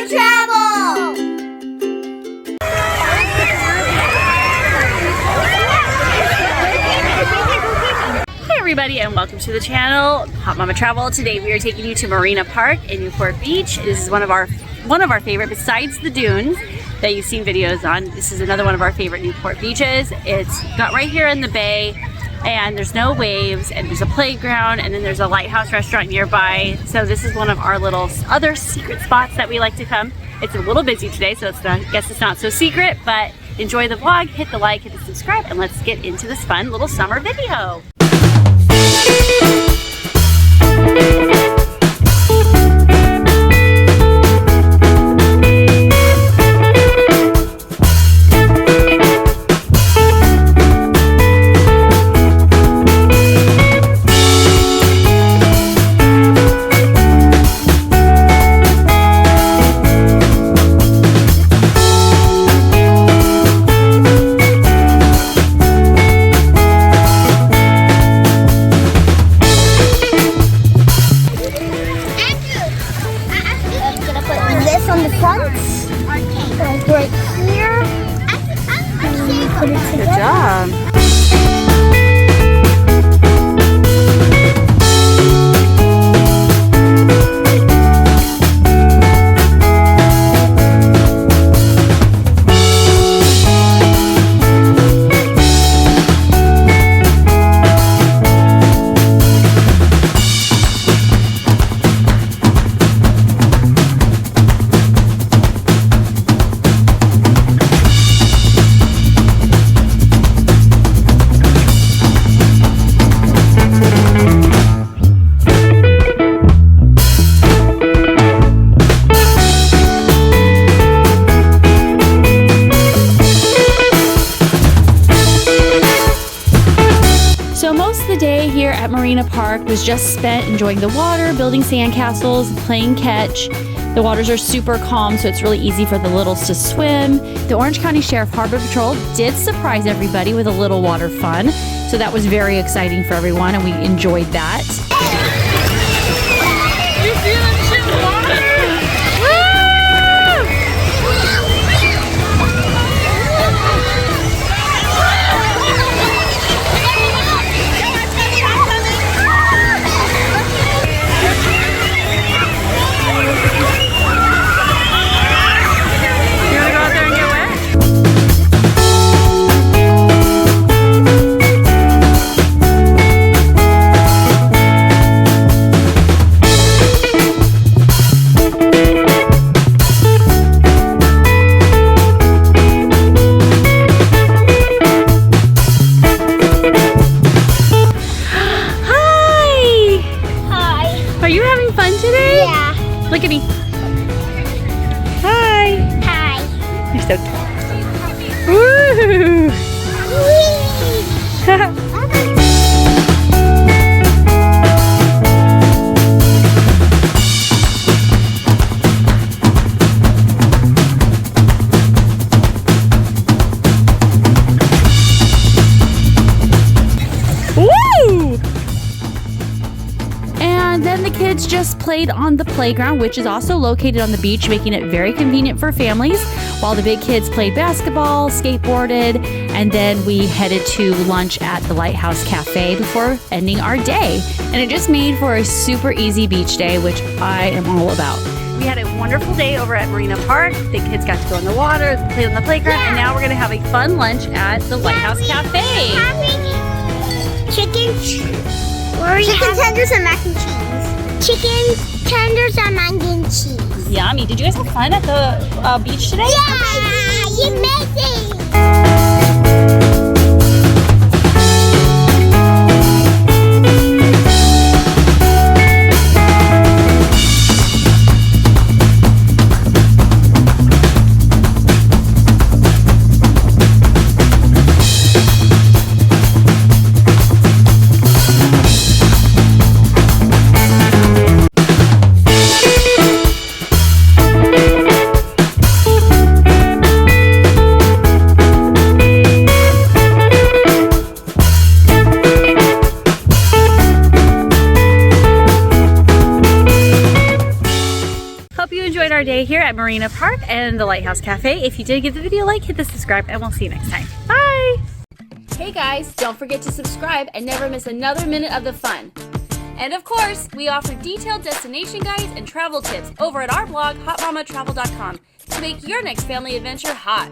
Mama Travel! Hi everybody and welcome to the channel, Hot Mama Travel. Today we are taking you to Marina Park in Newport Beach. This is one of our favorite, besides the dunes that you've seen videos on. This is another one of our favorite Newport beaches. It's got right here in the bay, and there's no waves, and there's a playground, and then there's a Lighthouse restaurant nearby. So this is one of our little other secret spots that we like to come. It's a little busy today, so I guess it's not so secret, but enjoy the vlog, hit the like, hit the subscribe, and let's get into this fun little summer video. Good job. Here at Marina Park was just spent enjoying the water, building sandcastles, playing catch. The waters are super calm, so it's really easy for the littles to swim. The Orange County Sheriff Harbor Patrol did surprise everybody with a little water fun, so that was very exciting for everyone, and we enjoyed that. You see that shit water? Look at me. Hi. Hi. You're so cute. Woo! And then the kids just played on the playground, which is also located on the beach, making it very convenient for families, while the big kids played basketball, skateboarded, and then we headed to lunch at the Lighthouse Café before ending our day. And it just made for a super easy beach day, which I am all about. We had a wonderful day over at Marina Park. The kids got to go in the water, play on the playground, and now we're going to have a fun lunch at the Lighthouse Café. Chicken tenders and mac and cheese. Chicken tenders and mac and cheese. Yummy. Did you guys have fun at the beach today? Yeah, amazing. our day here at Marina Park and the Lighthouse Café. If you did give the video a like, hit the subscribe, and we'll see you next time. Bye! Hey guys, don't forget to subscribe and never miss another minute of the fun. And of course, we offer detailed destination guides and travel tips over at our blog, hotmamatravel.com, to make your next family adventure hot.